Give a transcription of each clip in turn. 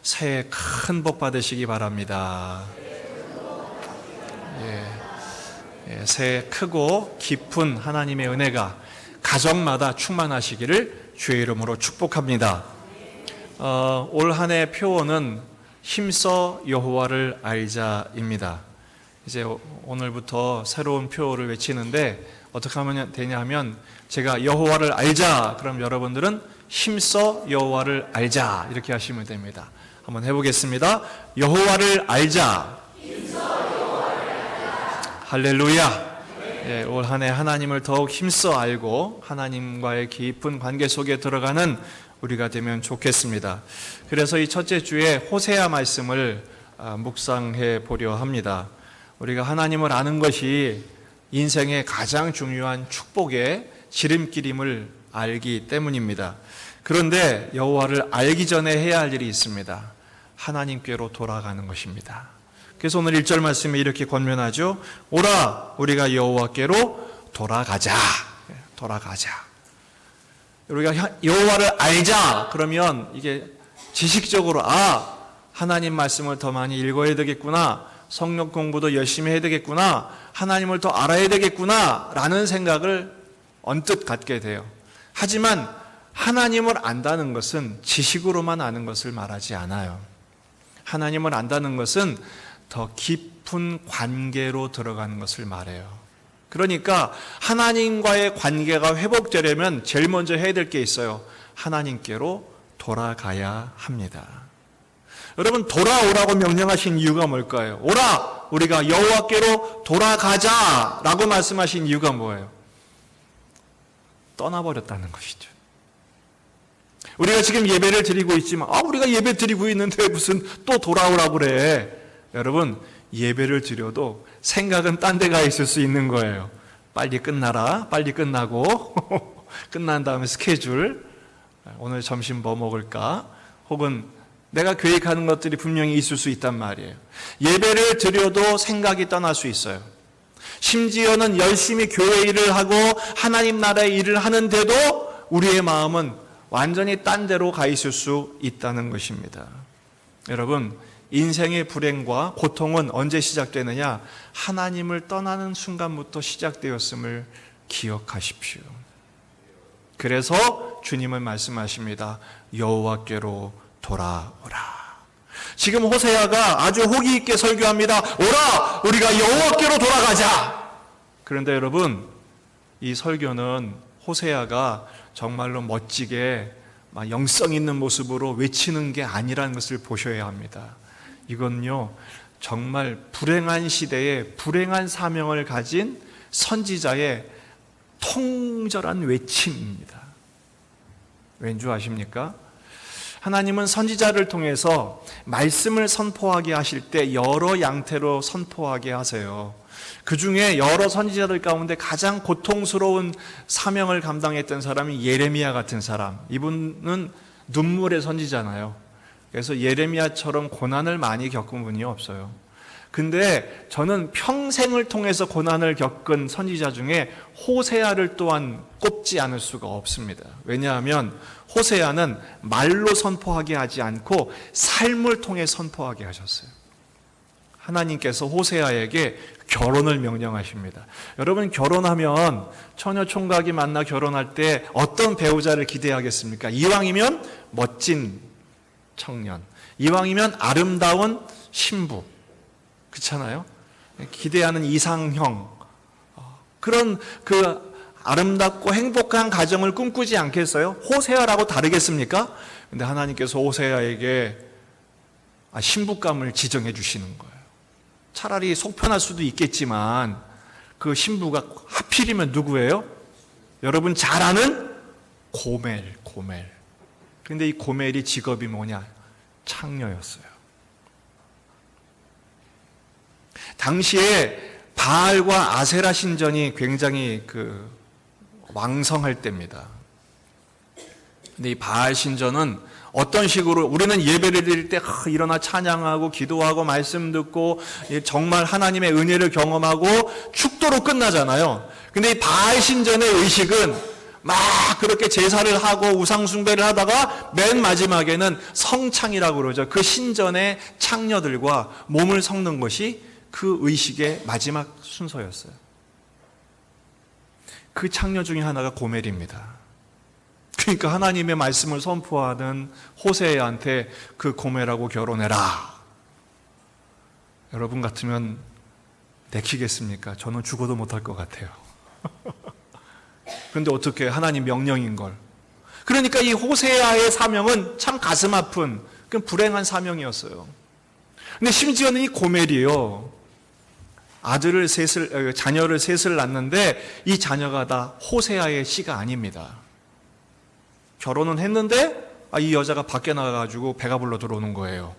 새해 큰 복 받으시기 바랍니다. 새해 크고 깊은 하나님의 은혜가 가정마다 충만하시기를 주의 이름으로 축복합니다. 올 한 해 표어는 힘써 여호와를 알자입니다. 이제 오늘부터 새로운 표어를 외치는데 어떻게 하면 되냐면 제가 여호와를 알자 그럼 여러분들은 힘써 여호와를 알자 이렇게 하시면 됩니다. 한번 해보겠습니다. 여호와를 알자. 할렐루야. 올 한 해 하나님을 더욱 힘써 알고 하나님과의 깊은 관계 속에 들어가는 우리가 되면 좋겠습니다. 그래서 이 첫째 주에 호세아 말씀을 묵상해 보려 합니다. 우리가 하나님을 아는 것이 인생의 가장 중요한 축복의 지름길임을 알기 때문입니다. 그런데 여호와를 알기 전에 해야 할 일이 있습니다. 하나님께로 돌아가는 것입니다. 그래서 오늘 1절 말씀에 이렇게 권면하죠. 오라 우리가 여호와께로 돌아가자. 돌아가자. 우리가 여호와를 알자 그러면 이게 지식적으로 하나님 말씀을 더 많이 읽어야 되겠구나, 성경 공부도 열심히 해야 되겠구나, 하나님을 더 알아야 되겠구나 라는 생각을 언뜻 갖게 돼요. 하지만 하나님을 안다는 것은 지식으로만 아는 것을 말하지 않아요. 하나님을 안다는 것은 더 깊은 관계로 들어가는 것을 말해요. 그러니까 하나님과의 관계가 회복되려면 제일 먼저 해야 될 게 있어요. 하나님께로 돌아가야 합니다. 여러분, 돌아오라고 명령하신 이유가 뭘까요? 오라! 우리가 여호와께로 돌아가자! 라고 말씀하신 이유가 뭐예요? 떠나버렸다는 것이죠. 우리가 지금 예배를 드리고 있지만 우리가 예배 드리고 있는데 무슨 또 돌아오라고 그래. 여러분, 예배를 드려도 생각은 딴 데 가 있을 수 있는 거예요. 빨리 끝나라. 빨리 끝나고 끝난 다음에 스케줄, 오늘 점심 뭐 먹을까? 혹은 내가 계획하는 것들이 분명히 있을 수 있단 말이에요. 예배를 드려도 생각이 떠날 수 있어요. 심지어는 열심히 교회 일을 하고 하나님 나라의 일을 하는데도 우리의 마음은 완전히 딴 데로 가 있을 수 있다는 것입니다. 여러분, 인생의 불행과 고통은 언제 시작되느냐? 하나님을 떠나는 순간부터 시작되었음을 기억하십시오. 그래서 주님은 말씀하십니다. 여호와께로 돌아오라. 지금 호세아가 아주 호기 있게 설교합니다. 오라! 우리가 여호와께로 돌아가자! 그런데 여러분, 이 설교는 호세아가 정말로 멋지게 영성 있는 모습으로 외치는 게 아니라는 것을 보셔야 합니다. 이건요, 정말 불행한 시대에 불행한 사명을 가진 선지자의 통절한 외침입니다. 왠지 아십니까? 하나님은 선지자를 통해서 말씀을 선포하게 하실 때 여러 양태로 선포하게 하세요. 그 중에 여러 선지자들 가운데 가장 고통스러운 사명을 감당했던 사람이 예레미야 같은 사람. 이분은 눈물의 선지자잖아요. 그래서 예레미야처럼 고난을 많이 겪은 분이 없어요. 근데 저는 평생을 통해서 고난을 겪은 선지자 중에 호세아를 또한 꼽지 않을 수가 없습니다. 왜냐하면 호세아는 말로 선포하게 하지 않고 삶을 통해 선포하게 하셨어요. 하나님께서 호세아에게 결혼을 명령하십니다. 여러분, 결혼하면 처녀 총각이 만나 결혼할 때 어떤 배우자를 기대하겠습니까? 이왕이면 멋진 청년, 이왕이면 아름다운 신부, 그렇잖아요? 기대하는 이상형, 그런 아름답고 행복한 가정을 꿈꾸지 않겠어요? 호세아라고 다르겠습니까? 근데 하나님께서 호세아에게 신부감을 지정해 주시는 거예요. 차라리 속 편할 수도 있겠지만 그 신부가 하필이면 누구예요? 여러분 잘 아는 고멜. 근데 이 고멜이 직업이 뭐냐? 창녀였어요. 당시에 바알과 아세라 신전이 굉장히 왕성할 때입니다. 근데 이 바알 신전은 어떤 식으로 우리는 예배를 드릴 때 일어나 찬양하고 기도하고 말씀 듣고 정말 하나님의 은혜를 경험하고 축도로 끝나잖아요. 근데 이 바알 신전의 의식은 막 그렇게 제사를 하고 우상숭배를 하다가 맨 마지막에는 성창이라고 그러죠. 그 신전의 창녀들과 몸을 섞는 것이 그 의식의 마지막 순서였어요. 그 창녀 중에 하나가 고멜입니다. 그러니까 하나님의 말씀을 선포하는 호세아한테 그 고멜하고 결혼해라. 여러분 같으면 내키겠습니까? 저는 죽어도 못할 것 같아요. 그런데 어떻게 하나님 명령인 걸. 그러니까 이 호세아의 사명은 참 가슴 아픈 불행한 사명이었어요. 근데 심지어는 이 고멜이요, 자녀를 셋을 낳는데 이 자녀가 다 호세아의 씨가 아닙니다. 결혼은 했는데 이 여자가 밖에 나가가지고 배가 불러 들어오는 거예요.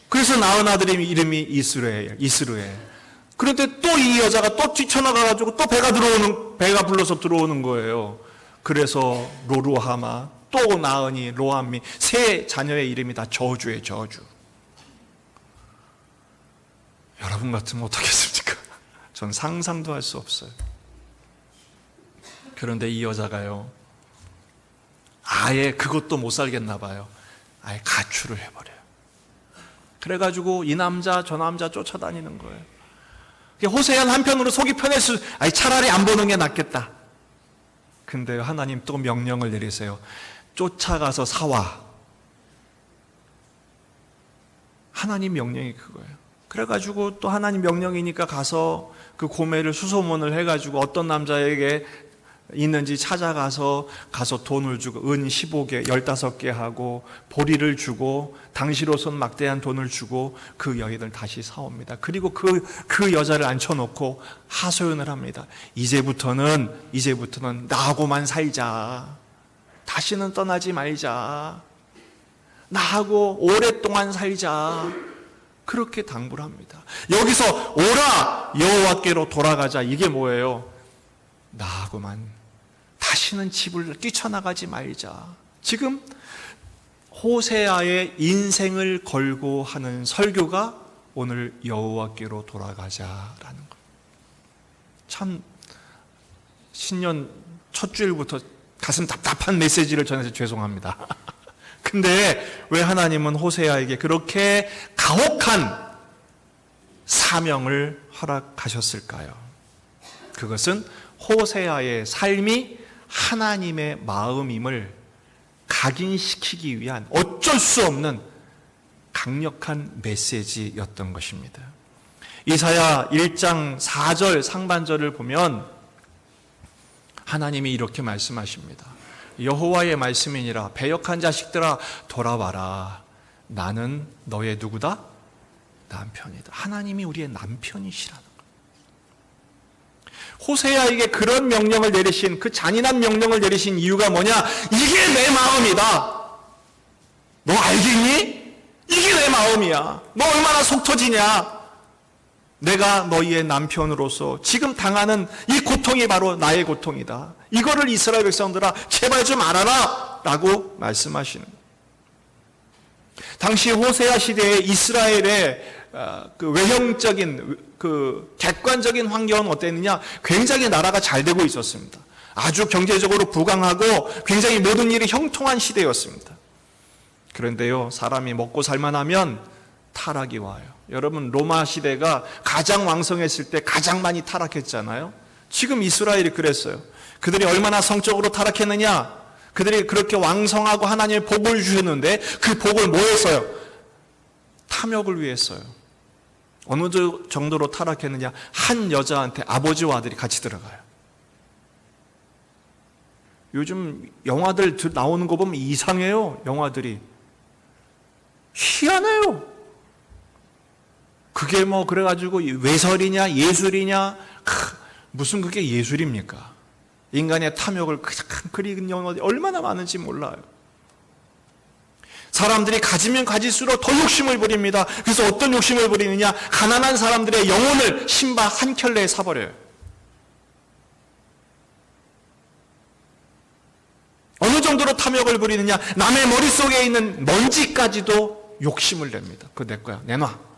그래서 낳은 아들의 이름이 이스르엘. 그런데 또 이 여자가 또 뛰쳐나가가지고 또 배가 불러서 들어오는 거예요. 그래서 로루하마, 또 나으니, 로암미, 세 자녀의 이름이 다 저주예요, 저주. 여러분 같으면 어떻겠습니까? 전 상상도 할 수 없어요. 그런데 이 여자가요, 아예 그것도 못 살겠나 봐요. 아예 가출을 해버려요. 그래가지고 이 남자 저 남자 쫓아다니는 거예요. 호세아는 한편으로 속이 편했을, 차라리 안 보는 게 낫겠다. 근데 하나님 또 명령을 내리세요. 쫓아가서 사와. 하나님 명령이 그거예요. 그래가지고 또 하나님 명령이니까 가서 그 고멜을 수소문을 해가지고 어떤 남자에게 있는지 찾아가서 돈을 주고 은 15개, 15개 하고 보리를 주고 당시로선 막대한 돈을 주고 그 여인을 다시 사옵니다. 그리고 그 여자를 앉혀놓고 하소연을 합니다. 이제부터는 나하고만 살자. 다시는 떠나지 말자. 나하고 오랫동안 살자. 그렇게 당부를 합니다. 여기서 오라 여호와께로 돌아가자, 이게 뭐예요? 나하고만 다시는 집을 뛰쳐나가지 말자. 지금 호세아의 인생을 걸고 하는 설교가 오늘 여호와께로 돌아가자라는 것. 참 신년 첫 주일부터 가슴 답답한 메시지를 전해서 죄송합니다. 근데 왜 하나님은 호세아에게 그렇게 가혹한 사명을 허락하셨을까요? 그것은 호세아의 삶이 하나님의 마음임을 각인시키기 위한 어쩔 수 없는 강력한 메시지였던 것입니다. 이사야 1장 4절 상반절을 보면 하나님이 이렇게 말씀하십니다. 여호와의 말씀이니라. 배역한 자식들아 돌아와라. 나는 너의 누구다? 남편이다. 하나님이 우리의 남편이시라는 거예요. 호세아에게 그런 명령을 내리신, 그 잔인한 명령을 내리신 이유가 뭐냐? 이게 내 마음이다. 너 알겠니? 이게 내 마음이야. 너 얼마나 속 터지냐? 내가 너희의 남편으로서 지금 당하는 이 고통이 바로 나의 고통이다. 이거를 이스라엘 백성들아 제발 좀 알아라 라고 말씀하시는. 당시 호세아 시대의 이스라엘의 그 외형적인, 그 객관적인 환경은 어땠느냐? 굉장히 나라가 잘 되고 있었습니다. 아주 경제적으로 부강하고 굉장히 모든 일이 형통한 시대였습니다. 그런데요, 사람이 먹고 살만하면 타락이 와요. 여러분, 로마 시대가 가장 왕성했을 때 가장 많이 타락했잖아요. 지금 이스라엘이 그랬어요. 그들이 얼마나 성적으로 타락했느냐? 그들이 그렇게 왕성하고 하나님의 복을 주셨는데 그 복을 뭐 했어요? 탐욕을 위해 했어요. 어느 정도로 타락했느냐? 한 여자한테 아버지와 아들이 같이 들어가요. 요즘 영화들 나오는 거 보면 이상해요. 영화들이 희한해요. 그게 뭐 그래가지고 외설이냐 예술이냐, 무슨 그게 예술입니까? 인간의 탐욕을 그리는 영화들이 얼마나 많은지 몰라요. 사람들이 가지면 가질수록 더 욕심을 부립니다. 그래서 어떤 욕심을 부리느냐? 가난한 사람들의 영혼을 신발 한 켤레에 사버려요. 어느 정도로 탐욕을 부리느냐? 남의 머릿속에 있는 먼지까지도 욕심을 냅니다. 그거 내 거야, 내놔.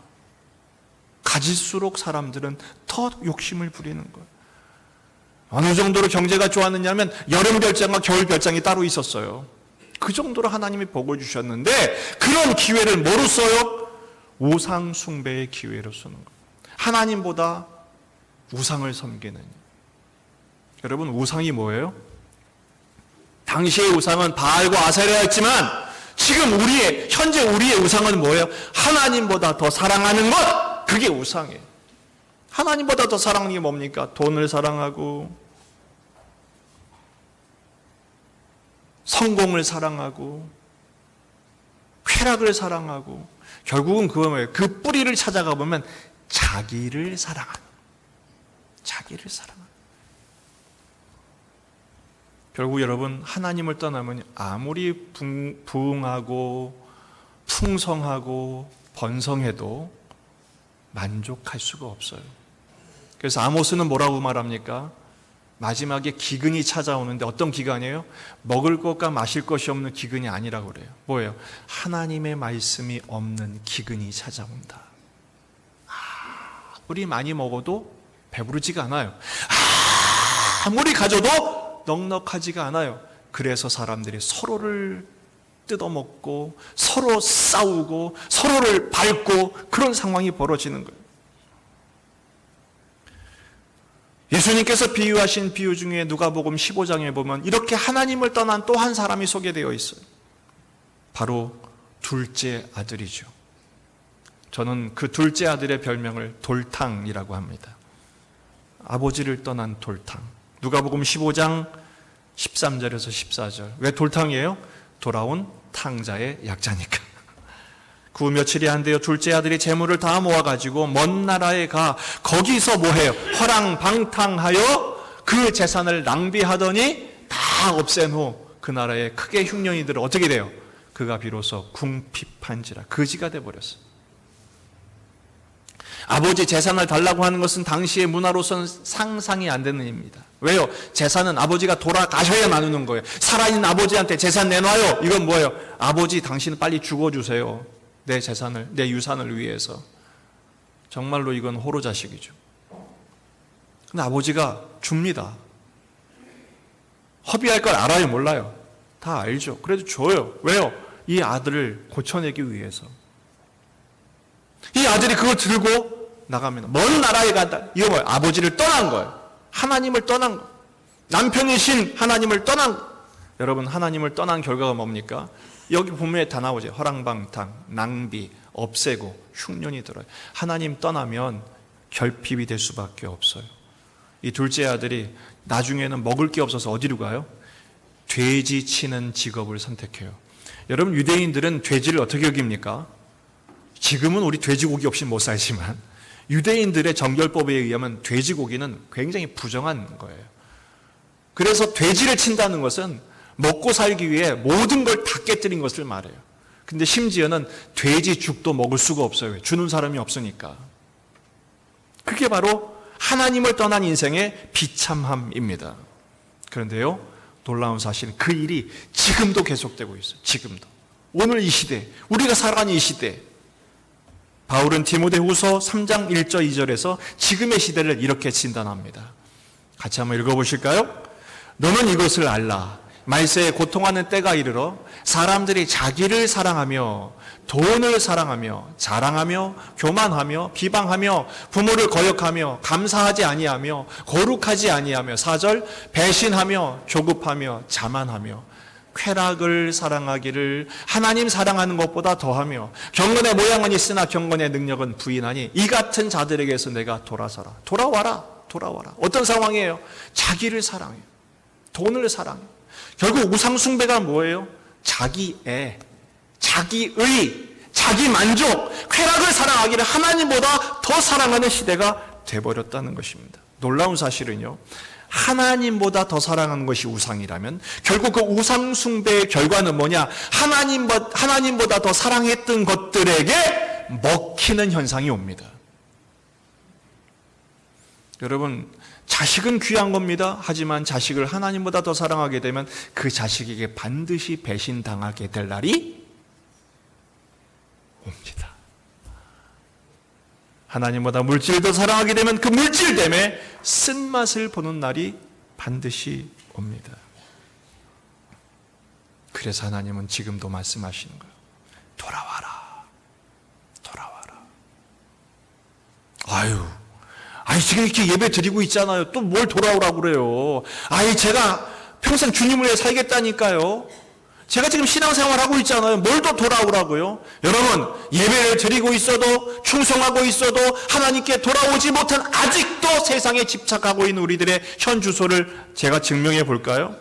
가질수록 사람들은 더 욕심을 부리는 거예요. 어느 정도로 경제가 좋았느냐면 여름 별장과 겨울 별장이 따로 있었어요. 그 정도로 하나님이 복을 주셨는데 그런 기회를 뭐로 써요? 우상 숭배의 기회로 쓰는 거예요. 하나님보다 우상을 섬기는. 여러분, 우상이 뭐예요? 당시의 우상은 바알과 아세라였지만 지금 현재 우리의 우상은 뭐예요? 하나님보다 더 사랑하는 것! 그게 우상이에요. 하나님보다 더 사랑하는 게 뭡니까? 돈을 사랑하고 성공을 사랑하고 쾌락을 사랑하고 결국은 그거 뭐예요? 그 뿌리를 찾아가 보면 자기를 사랑하는, 자기를 사랑하는. 결국 여러분, 하나님을 떠나면 아무리 부흥하고 풍성하고 번성해도 만족할 수가 없어요. 그래서 아모스는 뭐라고 말합니까? 마지막에 기근이 찾아오는데 어떤 기근이에요? 먹을 것과 마실 것이 없는 기근이 아니라고 그래요. 뭐예요? 하나님의 말씀이 없는 기근이 찾아온다. 아무리 많이 먹어도 배부르지가 않아요. 아무리 가져도 넉넉하지가 않아요. 그래서 사람들이 서로를 뜯어먹고 서로 싸우고 서로를 밟고 그런 상황이 벌어지는 거예요. 예수님께서 비유하신 비유 중에 누가복음 15장에 보면 이렇게 하나님을 떠난 또 한 사람이 소개되어 있어요. 바로 둘째 아들이죠. 저는 그 둘째 아들의 별명을 돌탕이라고 합니다. 아버지를 떠난 돌탕. 누가복음 15장 13절에서 14절. 왜 돌탕이에요? 돌아온 탕자의 약자니까. 그 며칠이 안 돼요. 둘째 아들이 재물을 다 모아가지고 먼 나라에 가 거기서 뭐해요? 허랑방탕하여 그 재산을 낭비하더니 다 없앤 후 그 나라에 크게 흉년이 들어 어떻게 돼요? 그가 비로소 궁핍한지라 거지가 돼버렸어요. 아버지 재산을 달라고 하는 것은 당시의 문화로서는 상상이 안 되는 일입니다. 왜요? 재산은 아버지가 돌아가셔야 나누는 거예요. 살아있는 아버지한테 재산 내놔요. 이건 뭐예요? 아버지 당신 빨리 죽어주세요. 내 재산을, 내 유산을 위해서. 정말로 이건 호로자식이죠. 근데 아버지가 줍니다. 허비할 걸 알아요? 몰라요? 다 알죠. 그래도 줘요. 왜요? 이 아들을 고쳐내기 위해서. 이 아들이 그걸 들고 나갑니다. 먼 나라에 간다. 이거 뭐예요? 아버지를 떠난 거예요. 하나님을 떠난 거예요. 남편이신 하나님을 떠난 거예요. 여러분, 하나님을 떠난 결과가 뭡니까? 여기 본문에 다 나오죠. 허랑방탕, 낭비, 없애고 흉년이 들어요. 하나님 떠나면 결핍이 될 수밖에 없어요. 이 둘째 아들이 나중에는 먹을 게 없어서 어디로 가요? 돼지 치는 직업을 선택해요. 여러분, 유대인들은 돼지를 어떻게 여깁니까? 지금은 우리 돼지고기 없이 못 살지만 유대인들의 정결법에 의하면 돼지고기는 굉장히 부정한 거예요. 그래서 돼지를 친다는 것은 먹고 살기 위해 모든 걸 다 깨뜨린 것을 말해요. 근데 심지어는 돼지 죽도 먹을 수가 없어요. 주는 사람이 없으니까. 그게 바로 하나님을 떠난 인생의 비참함입니다. 그런데요, 놀라운 사실은 그 일이 지금도 계속되고 있어요. 지금도. 오늘 이 시대, 우리가 살아가는 이 시대. 바울은 디모데후서 3장 1절 2절에서 지금의 시대를 이렇게 진단합니다. 같이 한번 읽어보실까요? 너는 이것을 알라. 말세에 고통하는 때가 이르러 사람들이 자기를 사랑하며 돈을 사랑하며 자랑하며 교만하며 비방하며 부모를 거역하며 감사하지 아니하며 거룩하지 아니하며 4절 배신하며 조급하며 자만하며 쾌락을 사랑하기를 하나님 사랑하는 것보다 더하며 경건의 모양은 있으나 경건의 능력은 부인하니 이 같은 자들에게서 내가 돌아서라. 돌아와라. 어떤 상황이에요? 자기를 사랑해요. 돈을 사랑해요. 결국 우상 숭배가 뭐예요? 자기의, 자기의, 자기 만족, 쾌락을 사랑하기를 하나님보다 더 사랑하는 시대가 돼버렸다는 것입니다. 놀라운 사실은요, 하나님보다 더 사랑하는 것이 우상이라면 결국 그 우상 숭배의 결과는 뭐냐? 하나님보다 더 사랑했던 것들에게 먹히는 현상이 옵니다. 여러분, 자식은 귀한 겁니다. 하지만 자식을 하나님보다 더 사랑하게 되면 그 자식에게 반드시 배신당하게 될 날이 옵니다. 하나님보다 물질을 더 사랑하게 되면 그 물질 때문에 쓴맛을 보는 날이 반드시 옵니다. 그래서 하나님은 지금도 말씀하시는 거예요. 돌아와라. 돌아와라. 아유, 지금 이렇게 예배 드리고 있잖아요. 또 뭘 돌아오라고 그래요. 제가 평생 주님을 위해 살겠다니까요. 제가 지금 신앙생활 하고 있잖아요. 뭘 더 돌아오라고요? 여러분, 예배를 드리고 있어도, 충성하고 있어도 하나님께 돌아오지 못한 아직도 세상에 집착하고 있는 우리들의 현 주소를 제가 증명해 볼까요?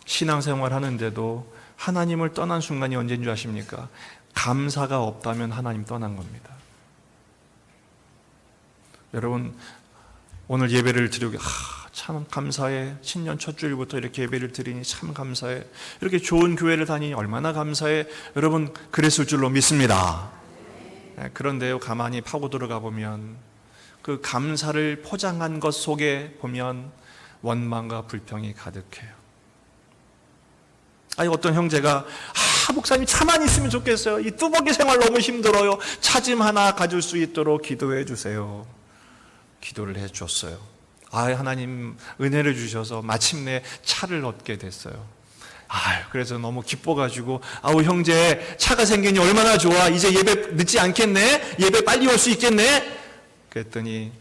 신앙생활 하는데도 하나님을 떠난 순간이 언제인 줄 아십니까? 감사가 없다면 하나님 떠난 겁니다. 여러분, 오늘 예배를 드리고 참 감사해. 신년 첫 주일부터 이렇게 예배를 드리니 참 감사해. 이렇게 좋은 교회를 다니니 얼마나 감사해. 여러분, 그랬을 줄로 믿습니다. 그런데요, 가만히 파고 들어가 보면 그 감사를 포장한 것 속에 보면 원망과 불평이 가득해요. 어떤 형제가 목사님 차만 있으면 좋겠어요. 이 뚜벅이 생활 너무 힘들어요. 차 좀 하나 가질 수 있도록 기도해 주세요. 기도를 해 줬어요. 하나님 은혜를 주셔서 마침내 차를 얻게 됐어요. 그래서 너무 기뻐가지고 형제 차가 생기니 얼마나 좋아. 이제 예배 늦지 않겠네. 예배 빨리 올 수 있겠네. 그랬더니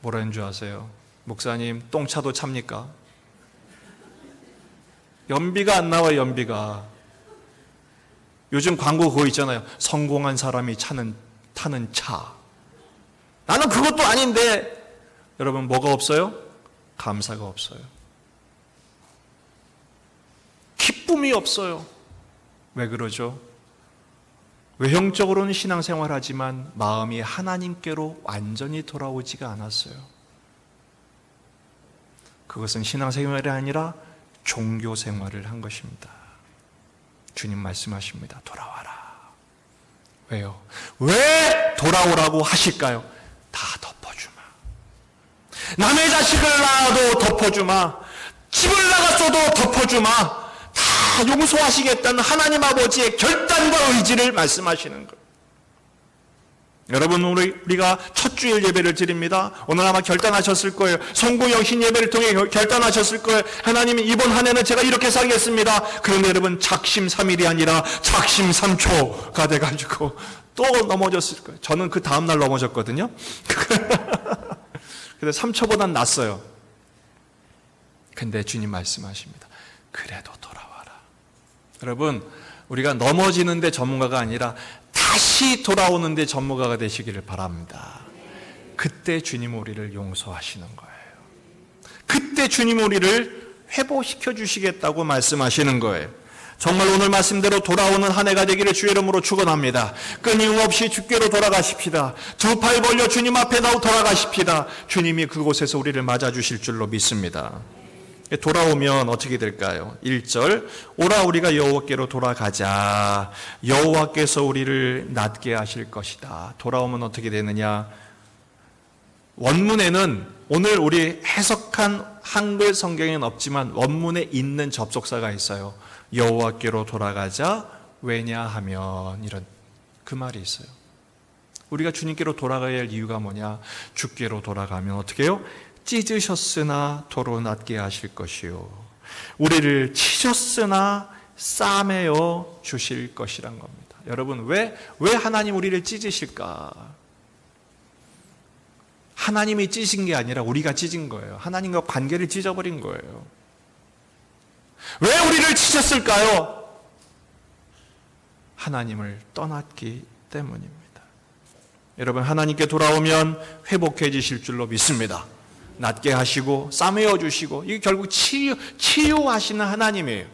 뭐라는 줄 아세요? 목사님, 똥차도 찹니까? 연비가 안 나와요. 연비가. 요즘 광고 그거 있잖아요. 성공한 사람이 타는 차. 나는 그것도 아닌데. 여러분, 뭐가 없어요? 감사가 없어요. 기쁨이 없어요. 왜 그러죠? 외형적으로는 신앙생활하지만 마음이 하나님께로 완전히 돌아오지가 않았어요. 그것은 신앙생활이 아니라 종교생활을 한 것입니다. 주님 말씀하십니다. 돌아와라. 왜요? 왜 돌아오라고 하실까요? 다 덮어주마. 남의 자식을 낳아도 덮어주마. 집을 나갔어도 덮어주마. 다 용서하시겠다는 하나님 아버지의 결단과 의지를 말씀하시는 거예요. 여러분, 우리가 첫 주일 예배를 드립니다. 오늘 아마 결단하셨을 거예요. 성구영신 예배를 통해 결단하셨을 거예요. 하나님, 이번 한 해는 제가 이렇게 살겠습니다. 그런데 여러분, 작심 3일이 아니라 작심 3초가 돼가지고 또 넘어졌을 거예요. 저는 그 다음날 넘어졌거든요. 근데 3초보단 낫어요. 근데 주님 말씀하십니다. 그래도 돌아와라. 여러분, 우리가 넘어지는데 전문가가 아니라 다시 돌아오는데 전문가가 되시기를 바랍니다. 그때 주님 우리를 용서하시는 거예요. 그때 주님 우리를 회복시켜 주시겠다고 말씀하시는 거예요. 정말 오늘 말씀대로 돌아오는 한 해가 되기를 주의 이름으로 축원합니다. 끊임없이 주께로 돌아가십시다. 두 팔 벌려 주님 앞에 돌아가십시다. 주님이 그곳에서 우리를 맞아주실 줄로 믿습니다. 돌아오면 어떻게 될까요? 1절, 오라 우리가 여호와께로 돌아가자. 여호와께서 우리를 낫게 하실 것이다. 돌아오면 어떻게 되느냐? 원문에는 오늘 우리 해석한 한글 성경에는 없지만 원문에 있는 접속사가 있어요. 여호와께로 돌아가자. 왜냐하면 이런 그 말이 있어요. 우리가 주님께로 돌아가야 할 이유가 뭐냐? 주께로 돌아가면 어떻게 해요? 찢으셨으나 도로 낫게 하실 것이요 우리를 치셨으나 싸매어 주실 것이란 겁니다. 여러분, 왜 하나님 우리를 찢으실까? 하나님이 찢은 게 아니라 우리가 찢은 거예요. 하나님과 관계를 찢어버린 거예요. 왜 우리를 치셨을까요? 하나님을 떠났기 때문입니다. 여러분, 하나님께 돌아오면 회복해지실 줄로 믿습니다. 낫게 하시고 싸매어 주시고, 이게 결국 치유하시는 하나님이에요.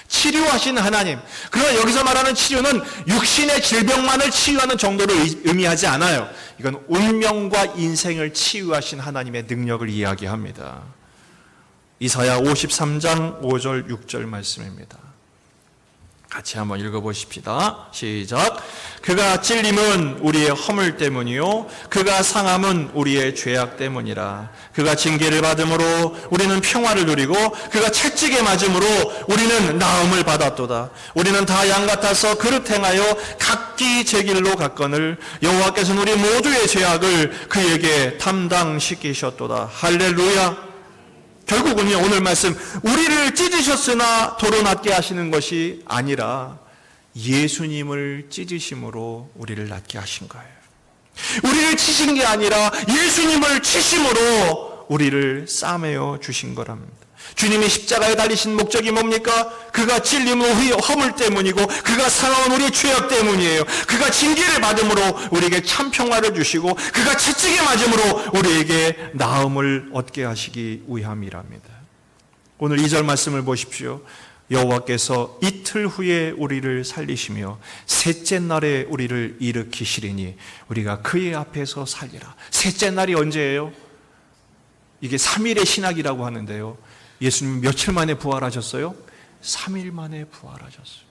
치료하시는 하나님. 그러나 여기서 말하는 치료는 육신의 질병만을 치유하는 정도를 의미하지 않아요. 이건 운명과 인생을 치유하신 하나님의 능력을 같이 한번 읽어보십시다. 시작. 그가 찔림은 우리의 허물 때문이요 그가 상함은 우리의 죄악 때문이라. 그가 징계를 받음으로 우리는 평화를 누리고 그가 채찍에 맞음으로 우리는 나음을 받았도다. 우리는 다 양 같아서 그릇 행하여 각기 제 길로 갔거늘 여호와께서는 우리 모두의 죄악을 그에게 담당시키셨도다. 할렐루야. 결국은요, 오늘 말씀, 우리를 찢으셨으나 도로 낫게 하시는 것이 아니라 예수님을 찢으심으로 우리를 낫게 하신 거예요. 우리를 치신 게 아니라 예수님을 치심으로 우리를 싸매어 주신 거랍니다. 주님이 십자가에 달리신 목적이 뭡니까? 그가 찔림은 우리의 허물 때문이고 그가 상하온 우리의 죄악 때문이에요. 그가 징계를 받음으로 우리에게 참 평화를 주시고 그가 채찍에 맞음으로 우리에게 나음을 얻게 하시기 위함이랍니다. 오늘 2절 말씀을 보십시오. 여호와께서 이틀 후에 우리를 살리시며 셋째 날에 우리를 일으키시리니 우리가 그의 앞에서 살리라. 셋째 날이 언제예요? 이게 3일의 신학이라고 하는데요, 예수님 며칠 만에 부활하셨어요? 3일 만에 부활하셨어요.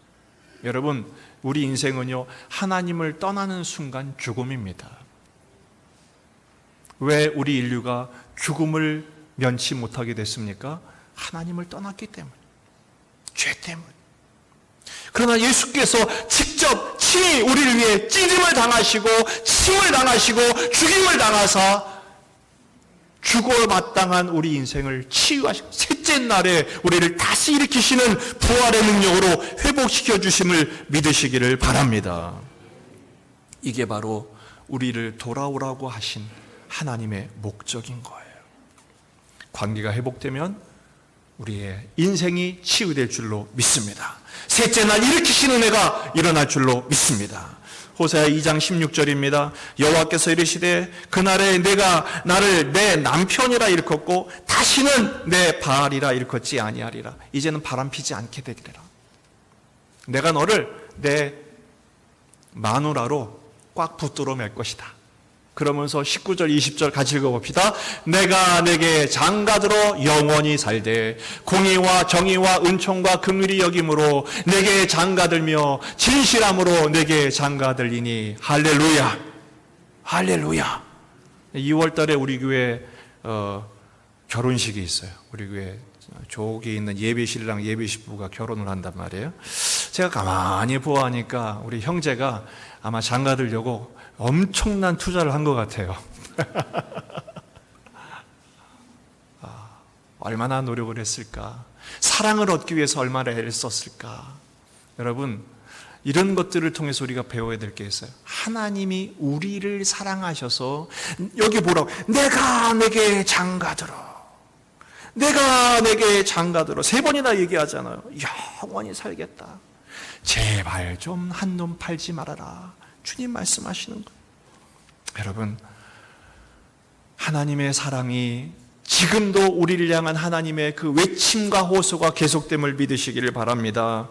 여러분, 우리 인생은요, 하나님을 떠나는 순간 죽음입니다. 왜 우리 인류가 죽음을 면치 못하게 됐습니까? 하나님을 떠났기 때문에, 죄 때문에. 그러나 예수께서 직접 친히 우리를 위해 찢음을 당하시고 침을 당하시고 죽임을 당하사 죽어 마땅한 우리 인생을 치유하시고 셋째 날에 우리를 다시 일으키시는 부활의 능력으로 회복시켜 주심을 믿으시기를 바랍니다. 이게 바로 우리를 돌아오라고 하신 하나님의 목적인 거예요. 관계가 회복되면 우리의 인생이 치유될 줄로 믿습니다. 셋째 날 일으키시는 은혜가 일어날 줄로 믿습니다. 호세아 2장 16절입니다. 여호와께서 이르시되 그날에 내가 나를 내 남편이라 일컫고 다시는 내 바알이라 일컫지 아니하리라. 이제는 바람피지 않게 되리라. 내가 너를 내 마누라로 꽉 붙들어 맬 것이다. 그러면서 19절 20절 같이 읽어봅시다. 내가 내게 장가들어 영원히 살되 공의와 정의와 은총과 긍휼이 여김으로 내게 장가들며 진실함으로 내게 장가들리니. 할렐루야, 할렐루야. 2월 달에 우리 교회 결혼식이 있어요. 우리 교회 조기에 있는 예배실이랑 예배식부가 결혼을 한단 말이에요. 제가 가만히 보아하니까 우리 형제가 아마 장가들려고 엄청난 투자를 한 것 같아요. 얼마나 노력을 했을까? 사랑을 얻기 위해서 얼마나 애를 썼을까? 여러분, 이런 것들을 통해서 우리가 배워야 될 게 있어요. 하나님이 우리를 사랑하셔서, 여기 보라고, 내가 내게 장가들어, 내가 내게 장가들어 3번이나 얘기하잖아요. 영원히 살겠다. 제발 좀 한눈 팔지 말아라. 주님 말씀하시는 거예요. 여러분, 하나님의 사랑이 지금도 우리를 향한 하나님의 그 외침과 호소가 계속됨을 믿으시기를 바랍니다.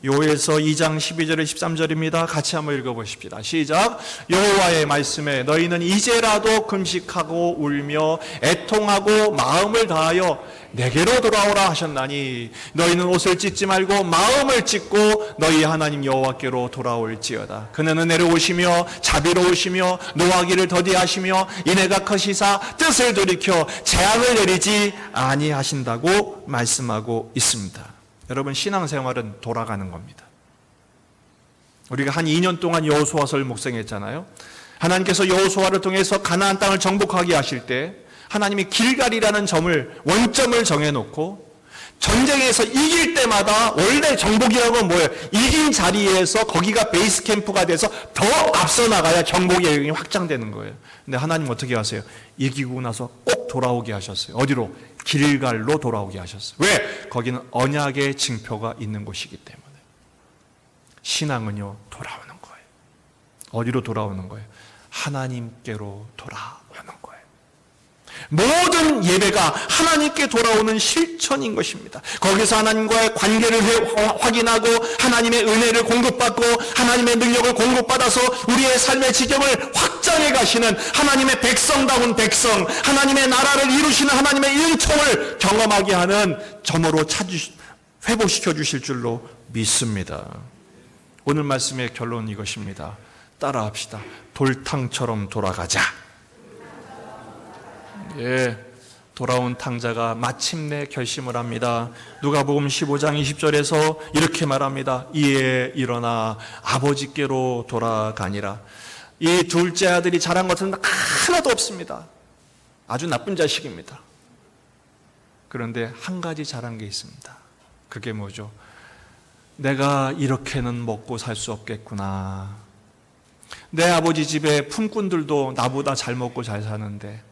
요에서 2장 12절에 13절입니다. 같이 한번 읽어보십시다. 시작. 여호와의 말씀에 너희는 이제라도 금식하고 울며 애통하고 마음을 다하여 내게로 돌아오라 하셨나니 너희는 옷을 찢지 말고 마음을 찢고 너희 하나님 여호와께로 돌아올지어다. 그는 은혜로우시며 자비로우시며 노하기를 더디하시며 인애가 크시사 뜻을 돌이켜 재앙을 내리지 아니하신다고 말씀하고 있습니다. 여러분, 신앙생활은 돌아가는 겁니다. 우리가 한 2년 동안 여호수아서를 묵상했잖아요. 하나님께서 여호수아를 통해서 가나안 땅을 정복하게 하실 때 하나님이 길갈이라는 점을 원점을 정해놓고 전쟁에서 이길 때마다, 원래 정복이라고 뭐예요? 이긴 자리에서 거기가 베이스 캠프가 돼서 더 앞서 나가야 정복의 영역이 확장되는 거예요. 근데 하나님 어떻게 하세요? 이기고 나서 꼭 돌아오게 하셨어요. 어디로? 길갈로 돌아오게 하셨어요. 왜? 거기는 언약의 징표가 있는 곳이기 때문에. 신앙은요, 돌아오는 거예요. 어디로 돌아오는 거예요? 하나님께로 돌아오는 거예요. 모든 예배가 하나님께 돌아오는 실천인 것입니다. 거기서 하나님과의 관계를 확인하고 하나님의 은혜를 공급받고 하나님의 능력을 공급받아서 우리의 삶의 지경을 확장해 가시는 하나님의 백성다운 백성, 하나님의 나라를 이루시는 하나님의 은총을 경험하게 하는 점으로 회복시켜 주실 줄로 믿습니다. 오늘 말씀의 결론은 이것입니다. 따라합시다. 돌탕처럼 돌아가자. 예, 돌아온 탕자가 마침내 결심을 합니다. 누가복음 15장 20절에서 이렇게 말합니다. 이에 일어나 아버지께로 돌아가니라. 이 둘째 아들이 잘한 것은 하나도 없습니다. 아주 나쁜 자식입니다. 그런데 한 가지 잘한 게 있습니다. 그게 뭐죠? 내가 이렇게는 먹고 살 수 없겠구나. 내 아버지 집에 품꾼들도 나보다 잘 먹고 잘 사는데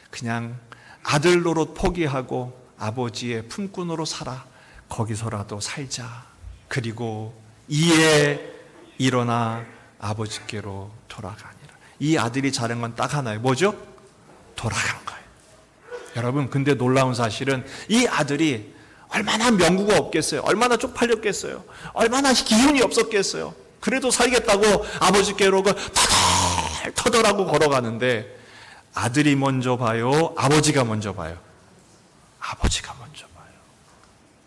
그냥 아들 노릇 포기하고 아버지의 품꾼으로 살아. 거기서라도 살자. 그리고 이에 일어나 아버지께로 돌아가니라. 이 아들이 잘한 건 딱 하나예요. 뭐죠? 돌아간 거예요. 여러분, 근데 놀라운 사실은 이 아들이 얼마나 명구가 없겠어요? 얼마나 쪽팔렸겠어요? 얼마나 기운이 없었겠어요? 그래도 살겠다고 아버지께로 터덜터덜하고 걸어가는데 아들이 먼저 봐요? 아버지가 먼저 봐요? 아버지가 먼저 봐요.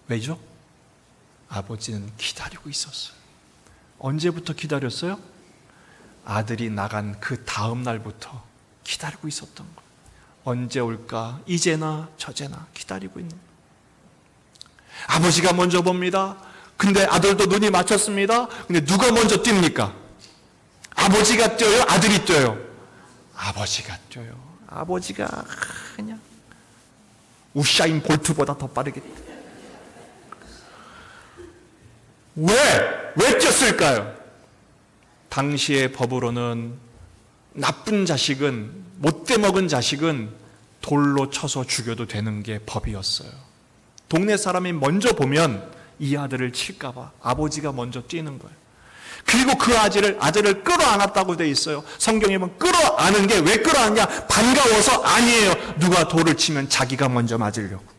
왜죠? 아버지는 기다리고 있었어요. 언제부터 기다렸어요? 아들이 나간 그 다음 날부터 기다리고 있었던 거예요. 언제 올까? 이제나 저제나 기다리고 있는 거예요. 아버지가 먼저 봅니다. 근데 아들도 눈이 맞췄습니다. 근데 누가 먼저 뜁니까? 아버지가 뛰어요? 아들이 뛰어요? 아버지가 뛰어요. 아버지가 그냥 우샤인 볼트보다 더 빠르게. 왜 뛰었을까요? 당시의 법으로는 나쁜 자식은, 못돼 먹은 자식은 돌로 쳐서 죽여도 되는 게 법이었어요. 동네 사람이 먼저 보면 이 아들을 칠까봐 아버지가 먼저 뛰는 거예요. 그리고 그 아들을 끌어안았다고 돼 있어요. 성경에 보면 끌어안은 게 왜 끌어안냐? 반가워서 아니에요. 누가 돌을 치면 자기가 먼저 맞으려고.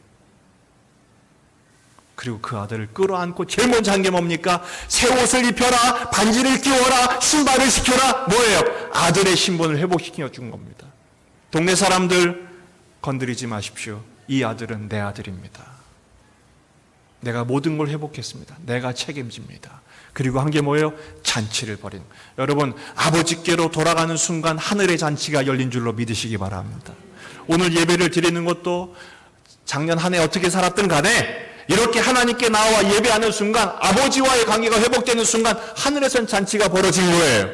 그리고 그 아들을 끌어안고 제일 먼저 한 게 뭡니까? 새 옷을 입혀라, 반지를 끼워라, 신발을 시켜라. 뭐예요? 아들의 신분을 회복시켜 준 겁니다. 동네 사람들 건드리지 마십시오. 이 아들은 내 아들입니다. 내가 모든 걸 회복했습니다. 내가 책임집니다. 그리고 한 게 뭐예요? 잔치를 벌인. 여러분, 아버지께로 돌아가는 순간 하늘의 잔치가 열린 줄로 믿으시기 바랍니다. 오늘 예배를 드리는 것도 작년 한 해 어떻게 살았든 간에 이렇게 하나님께 나와 예배하는 순간, 아버지와의 관계가 회복되는 순간 하늘에선 잔치가 벌어진 거예요.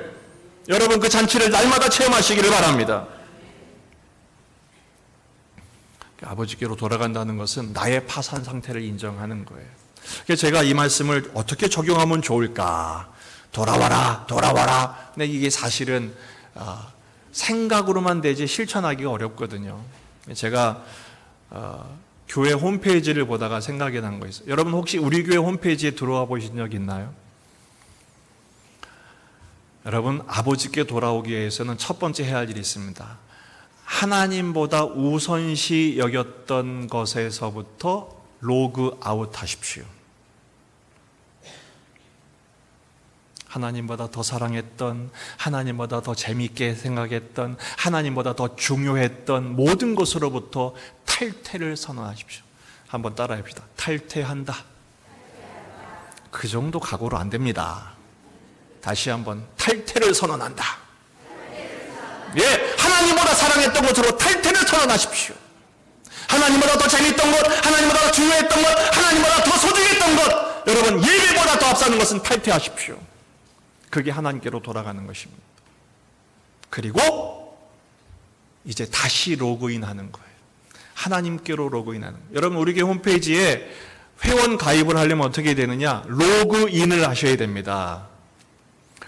여러분, 그 잔치를 날마다 체험하시기를 바랍니다. 아버지께로 돌아간다는 것은 나의 파산 상태를 인정하는 거예요. 그래서 제가 이 말씀을 어떻게 적용하면 좋을까? 돌아와라, 돌아와라. 근데 이게 사실은 생각으로만 되지 실천하기가 어렵거든요. 제가 교회 홈페이지를 보다가 생각이 난 거 있어요. 여러분 혹시 우리 교회 홈페이지에 들어와 보신 적 있나요? 여러분, 아버지께 돌아오기 위해서는 첫 번째 해야 할 일이 있습니다. 하나님보다 우선시 여겼던 것에서부터 로그 아웃 하십시오. 하나님보다 더 사랑했던, 하나님보다 더 재미있게 생각했던, 하나님보다 더 중요했던 모든 것으로부터 탈퇴를 선언하십시오. 한번 따라해봅시다. 탈퇴한다. 그 정도 각오로 안 됩니다. 다시 한번 탈퇴를 선언한다. 예, 하나님보다 사랑했던 것으로 탈퇴를 선언하십시오. 하나님보다 더 재미있던 것, 하나님보다 더 중요했던 것, 하나님보다 더 소중했던 것, 여러분 예배보다 더 앞서는 것은 탈퇴하십시오. 그게 하나님께로 돌아가는 것입니다. 그리고 이제 다시 로그인하는 거예요. 하나님께로 로그인하는 거예요. 여러분, 우리 교회 홈페이지에 회원 가입을 하려면 어떻게 되느냐? 로그인을 하셔야 됩니다.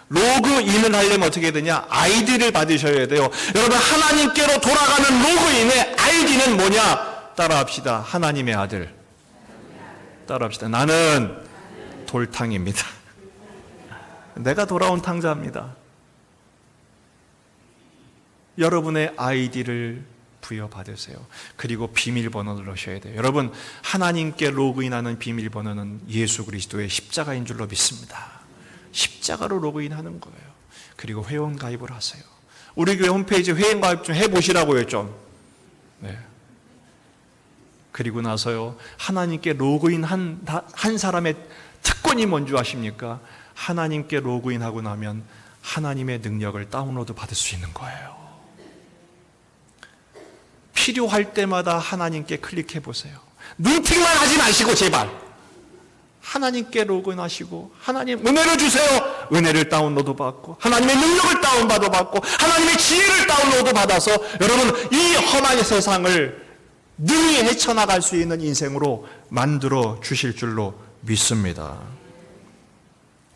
로그인을 하려면 어떻게 되냐? 아이디를 받으셔야 돼요. 여러분, 하나님께로 돌아가는 로그인의 아이디는 뭐냐? 따라합시다. 하나님의 아들. 따라합시다. 나는 돌탕입니다. 내가 돌아온 탕자입니다. 여러분의 아이디를 부여받으세요. 그리고 비밀번호를 넣으셔야 돼요. 여러분, 하나님께 로그인하는 비밀번호는 예수 그리스도의 십자가인 줄로 믿습니다. 십자가로 로그인하는 거예요. 그리고 회원 가입을 하세요. 우리 교회 홈페이지 회원 가입 좀 해보시라고요, 좀. 네. 그리고 나서요, 하나님께 로그인 한 사람의 특권이 뭔지 아십니까? 하나님께 로그인하고 나면 하나님의 능력을 다운로드 받을 수 있는 거예요. 필요할 때마다 하나님께 클릭해 보세요. 눈팅만 하지 마시고 제발 하나님께 로그인하시고 하나님 은혜를 주세요. 은혜를 다운로드 받고 하나님의 능력을 다운받아 받고 하나님의 지혜를 다운로드 받아서 여러분 이 험한 세상을 능히 헤쳐나갈 수 있는 인생으로 만들어 주실 줄로 믿습니다.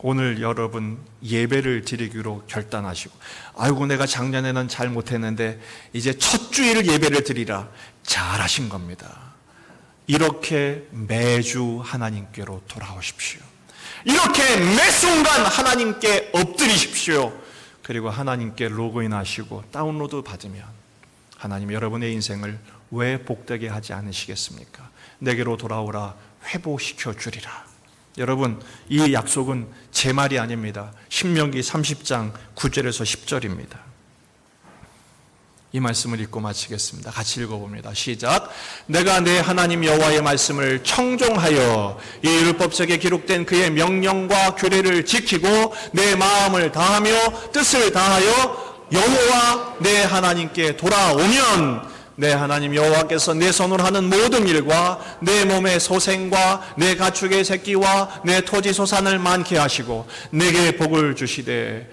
오늘 여러분 예배를 드리기로 결단하시고 아이고 내가 작년에는 잘 못했는데 이제 첫 주일 예배를 드리라. 잘하신 겁니다. 이렇게 매주 하나님께로 돌아오십시오. 이렇게 매 순간 하나님께 엎드리십시오. 그리고 하나님께 로그인하시고 다운로드 받으면 하나님 여러분의 인생을 왜 복되게 하지 않으시겠습니까? 내게로 돌아오라 회복시켜 주리라. 여러분 이 약속은 제 말이 아닙니다. 신명기 30장 9절에서 10절입니다. 이 말씀을 읽고 마치겠습니다. 같이 읽어봅니다. 시작. 내가 내 하나님 여호와의 말씀을 청종하여 이 율법책에 기록된 그의 명령과 규례를 지키고 내 마음을 다하며 뜻을 다하여 여호와 내 하나님께 돌아오면 내 하나님 여호와께서 내 손으로 하는 모든 일과 내 몸의 소생과 내 가축의 새끼와 내 토지 소산을 많게 하시고 내게 복을 주시되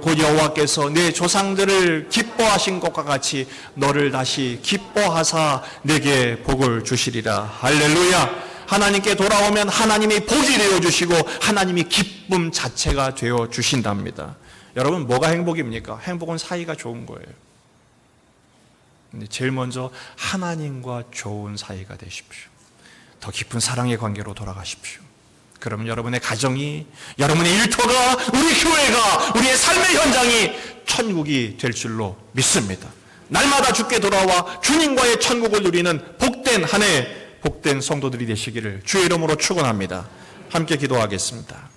곧 여호와께서 내 조상들을 기뻐하신 것과 같이 너를 다시 기뻐하사 내게 복을 주시리라. 할렐루야. 하나님께 돌아오면 하나님이 복이 되어주시고 하나님이 기쁨 자체가 되어주신답니다. 여러분 뭐가 행복입니까? 행복은 사이가 좋은 거예요. 근데 제일 먼저 하나님과 좋은 사이가 되십시오. 더 깊은 사랑의 관계로 돌아가십시오. 그러면 여러분의 가정이, 여러분의 일터가, 우리 교회가, 우리의 삶의 현장이 천국이 될 줄로 믿습니다. 날마다 주께 돌아와 주님과의 천국을 누리는 복된 한 해, 복된 성도들이 되시기를 주의 이름으로 축원합니다. 함께 기도하겠습니다.